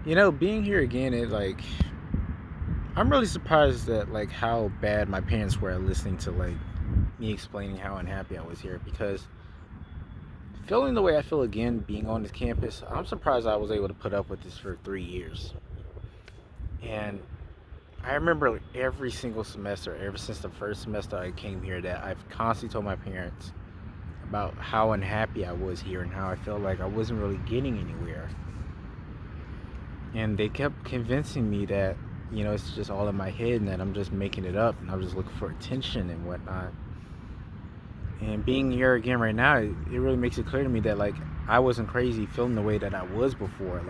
Being here again, I'm really surprised at how bad my parents were at listening to me explaining how unhappy I was here because feeling the way I feel again being on this campus, I'm surprised I was able to put up with this for 3 years. And I remember every single semester, ever since the first semester I came here, that I've constantly told my parents about how unhappy I was here and how I felt like I wasn't really getting anywhere. And they kept convincing me that, it's just all in my head and that I'm just making it up and I'm just looking for attention and whatnot. And being here again right now, it really makes it clear to me that I wasn't crazy feeling the way that I was before.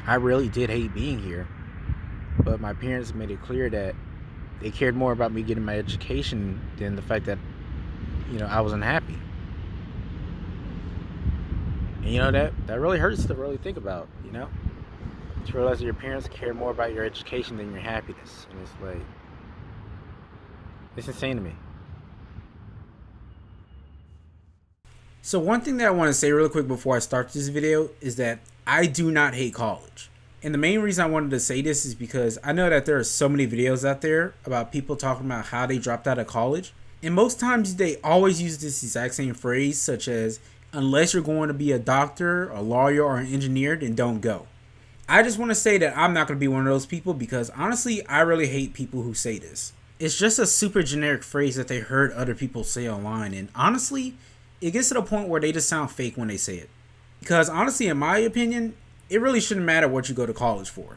I really did hate being here, but my parents made it clear that they cared more about me getting my education than the fact that I was unhappy. And that really hurts to really think about. To realize that your parents care more about your education than your happiness, and it's insane to me. So one thing that I want to say really quick before I start this video is that I do not hate college. And the main reason I wanted to say this is because I know that there are so many videos out there about people talking about how they dropped out of college. And most times they always use this exact same phrase, such as, unless you're going to be a doctor, a lawyer, or an engineer, then don't go. I just want to say that I'm not going to be one of those people because honestly, I really hate people who say this. It's just a super generic phrase that they heard other people say online, and honestly, it gets to the point where they just sound fake when they say it. Because honestly, in my opinion, it really shouldn't matter what you go to college for.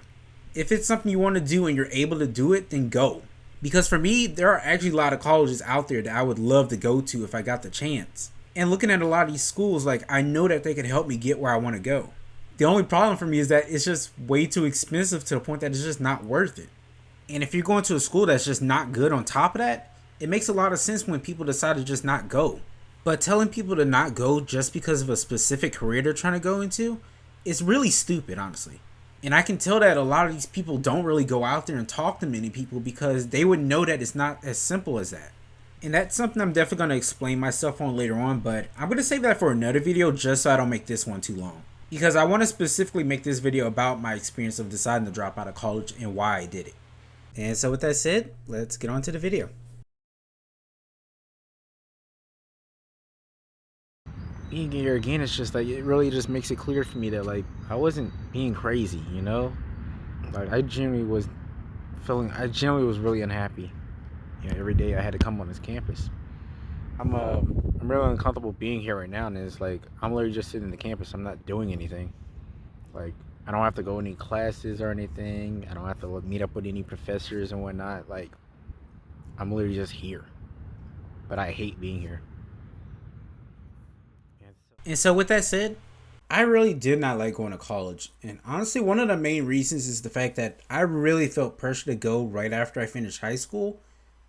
If it's something you want to do and you're able to do it, then go. Because for me, there are actually a lot of colleges out there that I would love to go to if I got the chance. And looking at a lot of these schools, I know that they can help me get where I want to go. The only problem for me is that it's just way too expensive to the point that it's just not worth it. And if you're going to a school that's just not good on top of that, it makes a lot of sense when people decide to just not go. But telling people to not go just because of a specific career they're trying to go into is really stupid, honestly. And I can tell that a lot of these people don't really go out there and talk to many people because they would know that it's not as simple as that. And that's something I'm definitely going to explain myself on later on, but I'm going to save that for another video just so I don't make this one too long. Because I want to specifically make this video about my experience of deciding to drop out of college and why I did it. And so with that said, let's get on to the video. Being here again, it's just it really just makes it clear for me that I wasn't being crazy. I genuinely was really unhappy. Every day I had to come on this campus. I'm really uncomfortable being here right now, and it's I'm literally just sitting in the campus. I'm not doing anything. Like I don't have to go any classes or anything. I don't have to meet up with any professors and whatnot. I'm literally just here, but I hate being here. And so with that said, I really did not like going to college. And honestly, one of the main reasons is the fact that I really felt pressure to go right after I finished high school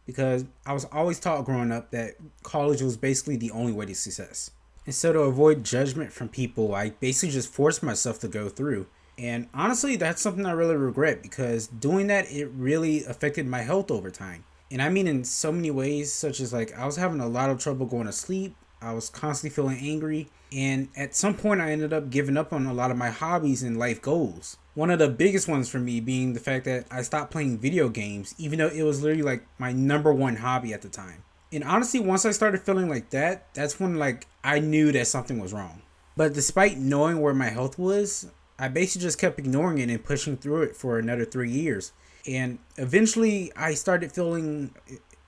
because I was always taught growing up that college was basically the only way to success. And so to avoid judgment from people, I basically just forced myself to go through. And honestly, that's something I really regret because doing that, it really affected my health over time. And I mean in so many ways, such as I was having a lot of trouble going to sleep. I was constantly feeling angry. And at some point, I ended up giving up on a lot of my hobbies and life goals. One of the biggest ones for me being the fact that I stopped playing video games, even though it was literally my number one hobby at the time. And honestly, once I started feeling like that, that's when I knew that something was wrong. But despite knowing where my health was, I basically just kept ignoring it and pushing through it for another 3 years. And eventually, I started feeling.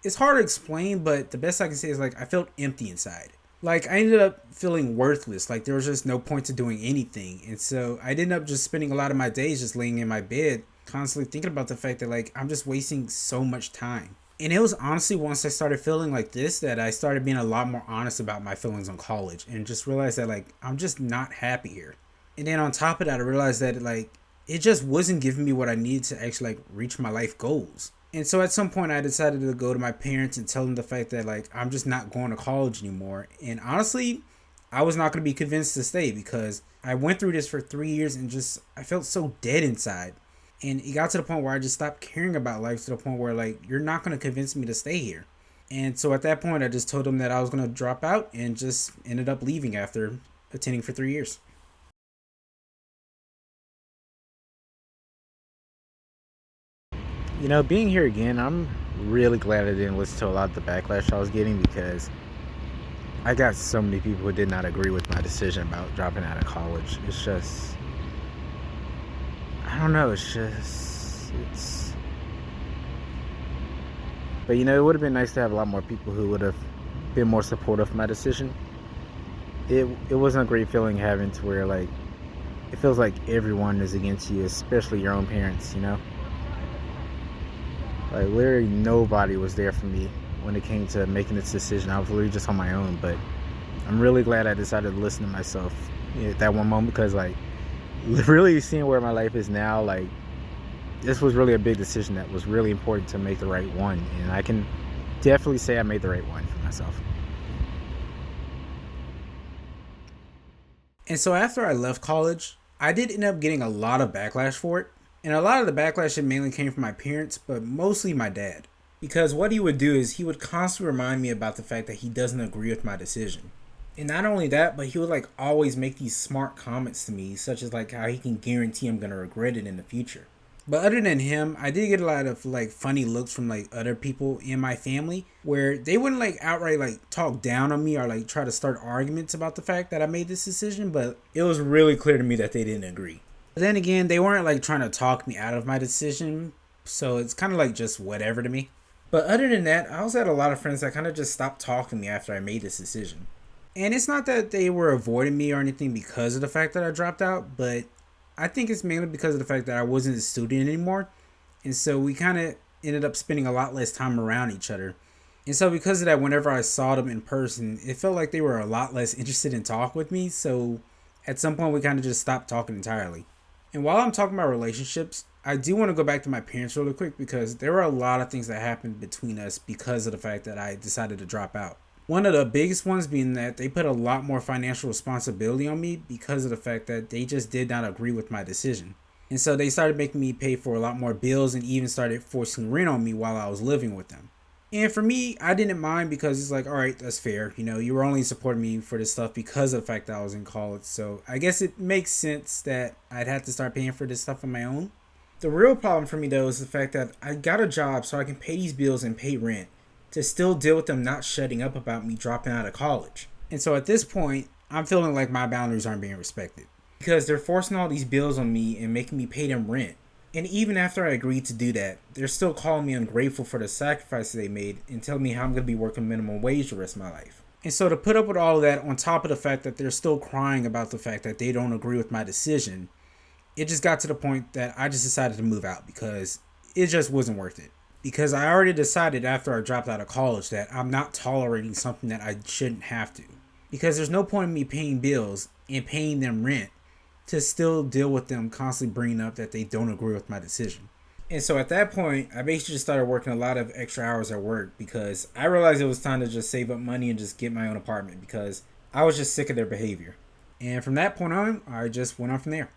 It's hard to explain, but the best I can say is I felt empty inside. I ended up feeling worthless. There was just no point to doing anything. And so I ended up just spending a lot of my days just laying in my bed, constantly thinking about the fact that I'm just wasting so much time. And it was honestly once I started feeling like this that I started being a lot more honest about my feelings on college and just realized that I'm just not happy here. And then on top of that, I realized that it just wasn't giving me what I needed to actually reach my life goals. And so at some point I decided to go to my parents and tell them the fact that I'm just not going to college anymore. And honestly, I was not going to be convinced to stay because I went through this for 3 years and just I felt so dead inside. And it got to the point where I just stopped caring about life to the point where you're not going to convince me to stay here. And so at that point I just told them that I was going to drop out and just ended up leaving after attending for 3 years. Being here again, I'm really glad I didn't listen to a lot of the backlash I was getting because I got so many people who did not agree with my decision about dropping out of college. It's just, I don't know, but it would have been nice to have a lot more people who would have been more supportive of my decision. It wasn't a great feeling having to where, like, it feels like everyone is against you, especially your own parents. Like, literally nobody was there for me when it came to making this decision. I was literally just on my own, but I'm really glad I decided to listen to myself at that one moment because, like, really seeing where my life is now, like, this was really a big decision that was really important to make the right one, and I can definitely say I made the right one for myself. And so after I left college, I did end up getting a lot of backlash for it. And a lot of the backlash it mainly came from my parents, but mostly my dad. Because what he would do is he would constantly remind me about the fact that he doesn't agree with my decision. And not only that, but he would like always make these smart comments to me, such as like how he can guarantee I'm gonna regret it in the future. But other than him, I did get a lot of like funny looks from like other people in my family where they wouldn't like outright like talk down on me or like try to start arguments about the fact that I made this decision, but it was really clear to me that they didn't agree. But then again, they weren't like trying to talk me out of my decision, so it's kind of like just whatever to me. But other than that, I also had a lot of friends that kind of just stopped talking to me after I made this decision. And it's not that they were avoiding me or anything because of the fact that I dropped out, but I think it's mainly because of the fact that I wasn't a student anymore. And so we kind of ended up spending a lot less time around each other. And so because of that, whenever I saw them in person, it felt like they were a lot less interested in talk with me. So at some point, we kind of just stopped talking entirely. And while I'm talking about relationships, I do want to go back to my parents really quick because there were a lot of things that happened between us because of the fact that I decided to drop out. One of the biggest ones being that they put a lot more financial responsibility on me because of the fact that they just did not agree with my decision. And so they started making me pay for a lot more bills and even started forcing rent on me while I was living with them. And for me, I didn't mind because it's like, all right, that's fair. You were only supporting me for this stuff because of the fact that I was in college. So I guess it makes sense that I'd have to start paying for this stuff on my own. The real problem for me though is the fact that I got a job so I can pay these bills and pay rent to still deal with them not shutting up about me dropping out of college. And so at this point, I'm feeling like my boundaries aren't being respected because they're forcing all these bills on me and making me pay them rent. And even after I agreed to do that, they're still calling me ungrateful for the sacrifices they made and telling me how I'm going to be working minimum wage the rest of my life. And so to put up with all of that on top of the fact that they're still crying about the fact that they don't agree with my decision, it just got to the point that I just decided to move out because it just wasn't worth it. Because I already decided after I dropped out of college that I'm not tolerating something that I shouldn't have to. Because there's no point in me paying bills and paying them rent to still deal with them constantly bringing up that they don't agree with my decision. And so at that point, I basically just started working a lot of extra hours at work because I realized it was time to just save up money and just get my own apartment because I was just sick of their behavior. And from that point on, I just went on from there.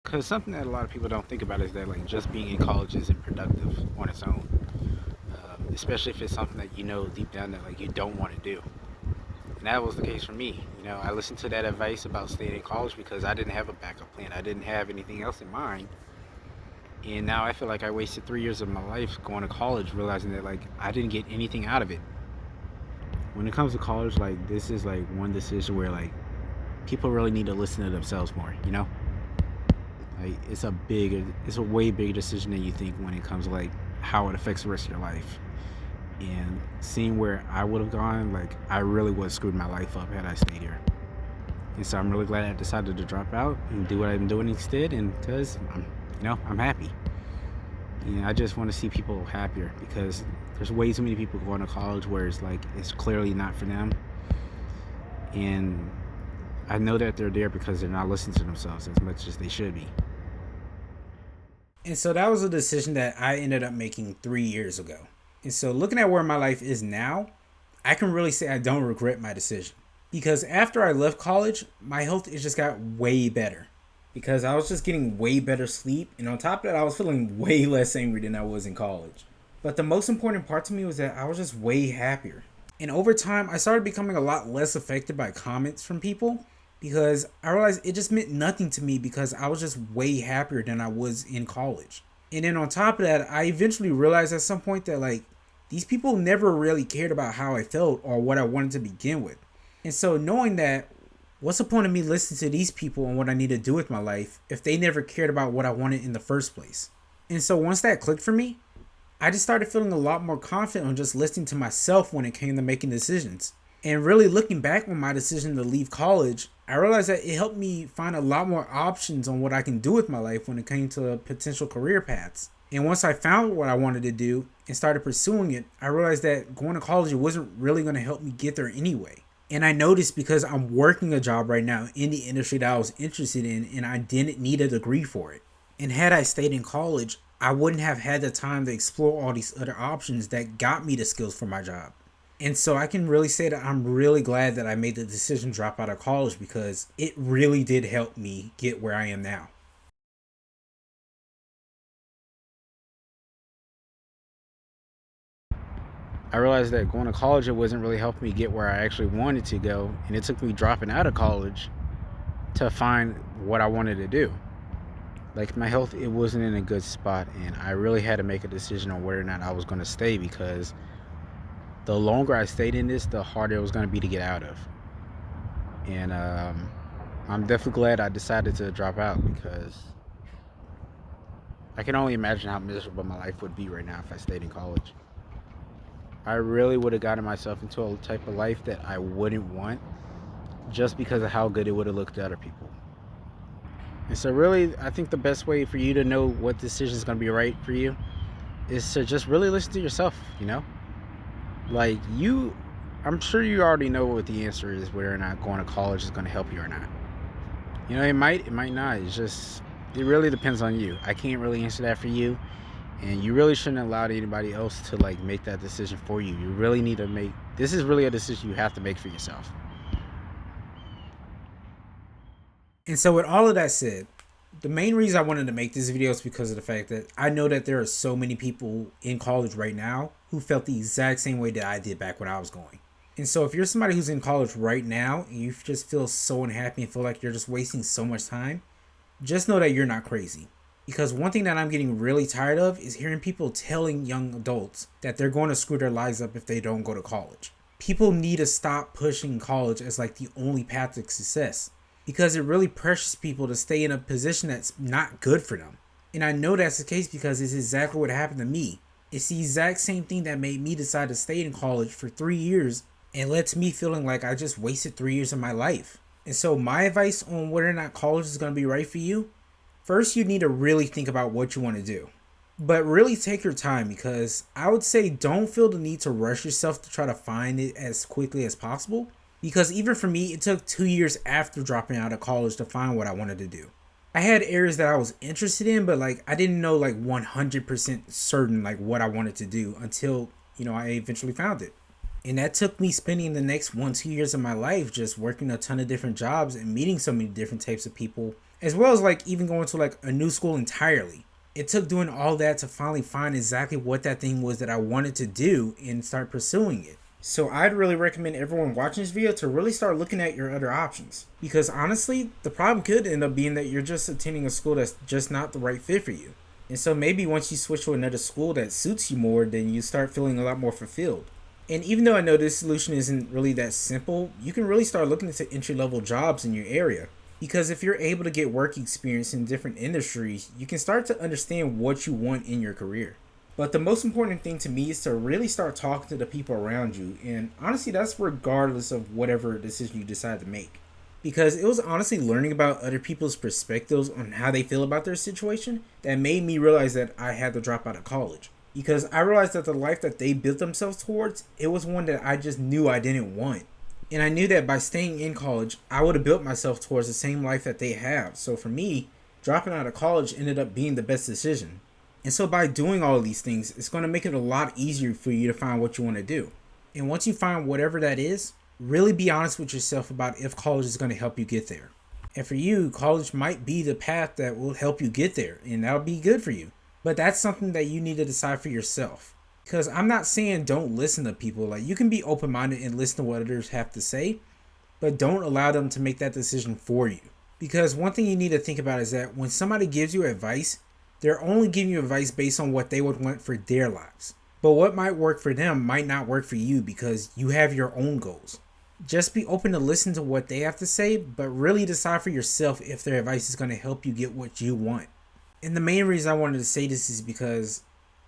Because something that a lot of people don't think about is that, like, just being in college isn't productive on its own, especially if it's something that deep down that, like, you don't want to do. And that was the case for me. I listened to that advice about staying in college because I didn't have a backup plan. I didn't have anything else in mind. And now I feel like I wasted 3 years of my life going to college, realizing that, like, I didn't get anything out of it. When it comes to college, like, this is like one decision where, like, people really need to listen to themselves more. Like, it's a way bigger decision than you think when it comes to, like, how it affects the rest of your life. And seeing where I would have gone, like, I really would have screwed my life up had I stayed here. And so I'm really glad I decided to drop out and do what I'm doing instead, and because I'm happy. I just want to see people happier because there's way too many people going to college where it's like it's clearly not for them. And I know that they're there because they're not listening to themselves as much as they should be. And so that was a decision that I ended up making 3 years ago. And so looking at where my life is now, I can really say I don't regret my decision. Because after I left college, my health it just got way better. Because I was just getting way better sleep. And on top of that, I was feeling way less angry than I was in college. But the most important part to me was that I was just way happier. And over time, I started becoming a lot less affected by comments from people. And so I started becoming a lot more because I realized it just meant nothing to me because I was just way happier than I was in college. And then on top of that, I eventually realized at some point that like these people never really cared about how I felt or what I wanted to begin with. And so knowing that, what's the point of me listening to these people and what I need to do with my life if they never cared about what I wanted in the first place? And so once that clicked for me, I just started feeling a lot more confident on just listening to myself when it came to making decisions. And really looking back on my decision to leave college, I realized that it helped me find a lot more options on what I can do with my life when it came to potential career paths. And once I found what I wanted to do and started pursuing it, I realized that going to college wasn't really going to help me get there anyway. And I noticed because I'm working a job right now in the industry that I was interested in and I didn't need a degree for it. And had I stayed in college, I wouldn't have had the time to explore all these other options that got me the skills for my job. And so I can really say that I'm really glad that I made the decision to drop out of college because it really did help me get where I am now. I realized that going to college it wasn't really helping me get where I actually wanted to go, and it took me dropping out of college to find what I wanted to do. Like my health, it wasn't in a good spot, and I really had to make a decision on whether or not I was going to stay because the longer I stayed in this, the harder it was going to be to get out of. And I'm definitely glad I decided to drop out because I can only imagine how miserable my life would be right now if I stayed in college. I really would have gotten myself into a type of life that I wouldn't want just because of how good it would have looked to other people. And so, really, I think the best way for you to know what decision is going to be right for you is to just really listen to yourself, you know? Like, I'm sure you already know what the answer is, whether or not going to college is going to help you or not. You know, it might not. It really depends on you. I can't really answer that for you. And you really shouldn't allow anybody else to like make that decision for you. You really need to this is really a decision you have to make for yourself. And so with all of that said, the main reason I wanted to make this video is because of the fact that I know that there are so many people in college right now who felt the exact same way that I did back when I was going. And so if you're somebody who's in college right now and you just feel so unhappy and feel like you're just wasting so much time, just know that you're not crazy. Because one thing that I'm getting really tired of is hearing people telling young adults that they're going to screw their lives up if they don't go to college. People need to stop pushing college as like the only path to success because it really pressures people to stay in a position that's not good for them. And I know that's the case because it's exactly what happened to me. It's the exact same thing that made me decide to stay in college for 3 years and led to me feeling like I just wasted 3 years of my life. And so my advice on whether or not college is going to be right for you, first, you need to really think about what you want to do. But really take your time because I would say don't feel the need to rush yourself to try to find it as quickly as possible. Because even for me, it took 2 years after dropping out of college to find what I wanted to do. I had areas that I was interested in, but like I didn't know like 100% certain like what I wanted to do until, I eventually found it. And that took me spending the next 1-2 years of my life just working a ton of different jobs and meeting so many different types of people, as well as like even going to like a new school entirely. It took doing all that to finally find exactly what that thing was that I wanted to do and start pursuing it. So I'd really recommend everyone watching this video to really start looking at your other options. Because honestly, the problem could end up being that you're just attending a school that's just not the right fit for you. And so maybe once you switch to another school that suits you more, then you start feeling a lot more fulfilled. And even though I know this solution isn't really that simple, you can really start looking into entry-level jobs in your area. Because if you're able to get work experience in different industries, you can start to understand what you want in your career. But the most important thing to me is to really start talking to the people around you. And honestly, that's regardless of whatever decision you decide to make. Because it was honestly learning about other people's perspectives on how they feel about their situation that made me realize that I had to drop out of college. Because I realized that the life that they built themselves towards, it was one that I just knew I didn't want. And I knew that by staying in college, I would have built myself towards the same life that they have. So for me, dropping out of college ended up being the best decision. And so by doing all of these things, it's going to make it a lot easier for you to find what you want to do. And once you find whatever that is, really be honest with yourself about if college is going to help you get there. And for you, college might be the path that will help you get there, and that'll be good for you. But that's something that you need to decide for yourself. Because I'm not saying don't listen to people. Like, you can be open-minded and listen to what others have to say. but don't allow them to make that decision for you. Because one thing you need to think about is that when somebody gives you advice, they're only giving you advice based on what they would want for their lives. But what might work for them might not work for you because you have your own goals. Just be open to listen to what they have to say, but really decide for yourself if their advice is going to help you get what you want. And the main reason I wanted to say this is because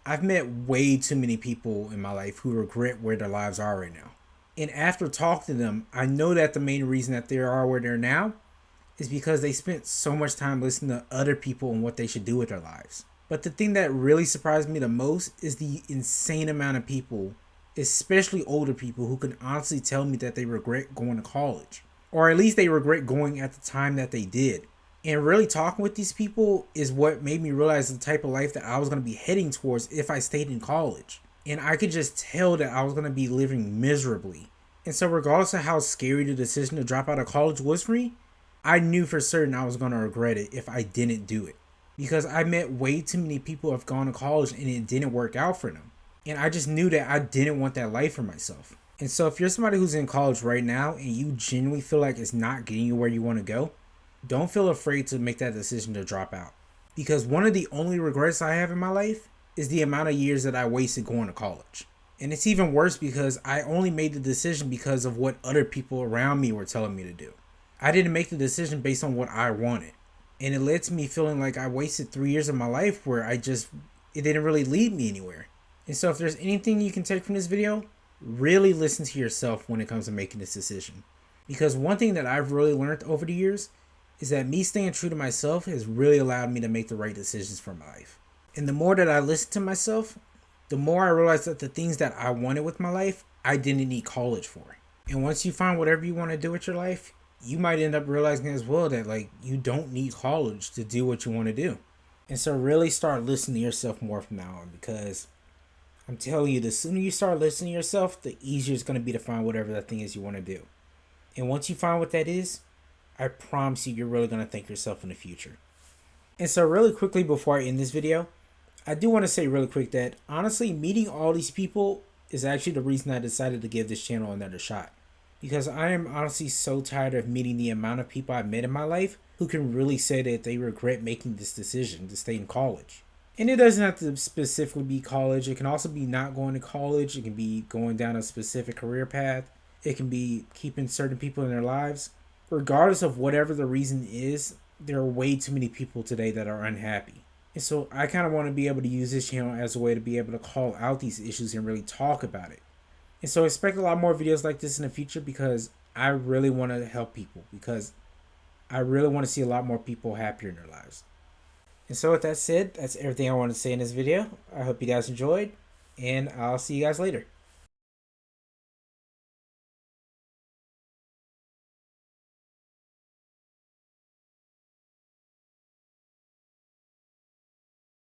I've met way too many people in my life who regret where their lives are right now. And after talking to them, I know that the main reason that they are where they're now is because they spent so much time listening to other people and what they should do with their lives. But the thing that really surprised me the most is the insane amount of people, especially older people, who can honestly tell me that they regret going to college. Or at least they regret going at the time that they did. And really talking with these people is what made me realize the type of life that I was going to be heading towards if I stayed in college. And I could just tell that I was going to be living miserably. And so regardless of how scary the decision to drop out of college was for me, I knew for certain I was going to regret it if I didn't do it. Because I met way too many people who have gone to college and it didn't work out for them. And I just knew that I didn't want that life for myself. And so if you're somebody who's in college right now and you genuinely feel like it's not getting you where you want to go, don't feel afraid to make that decision to drop out. Because one of the only regrets I have in my life is the amount of years that I wasted going to college. And it's even worse because I only made the decision because of what other people around me were telling me to do. I didn't make the decision based on what I wanted. And it led to me feeling like I wasted 3 years of my life where it didn't really lead me anywhere. And so if there's anything you can take from this video, really listen to yourself when it comes to making this decision. Because one thing that I've really learned over the years is that me staying true to myself has really allowed me to make the right decisions for my life. And the more that I listen to myself, the more I realize that the things that I wanted with my life, I didn't need college for. And once you find whatever you want to do with your life, you might end up realizing as well that you don't need college to do what you want to do. And so really start listening to yourself more from now on, because I'm telling you, the sooner you start listening to yourself, the easier it's going to be to find whatever that thing is you want to do. And once you find what that is, I promise you're really going to thank yourself in the future. And so really quickly before I end this video, I do want to say really quick that honestly, meeting all these people is actually the reason I decided to give this channel another shot. Because I am honestly so tired of meeting the amount of people I've met in my life who can really say that they regret making this decision to stay in college. And it doesn't have to specifically be college. It can also be not going to college. It can be going down a specific career path. It can be keeping certain people in their lives. Regardless of whatever the reason is, there are way too many people today that are unhappy. And so I kind of want to be able to use this channel as a way to be able to call out these issues and really talk about it. And so expect a lot more videos like this in the future, because I really want to help people, because I really want to see a lot more people happier in their lives. And so with that said, that's everything I want to say in this video. I hope you guys enjoyed, and I'll see you guys later.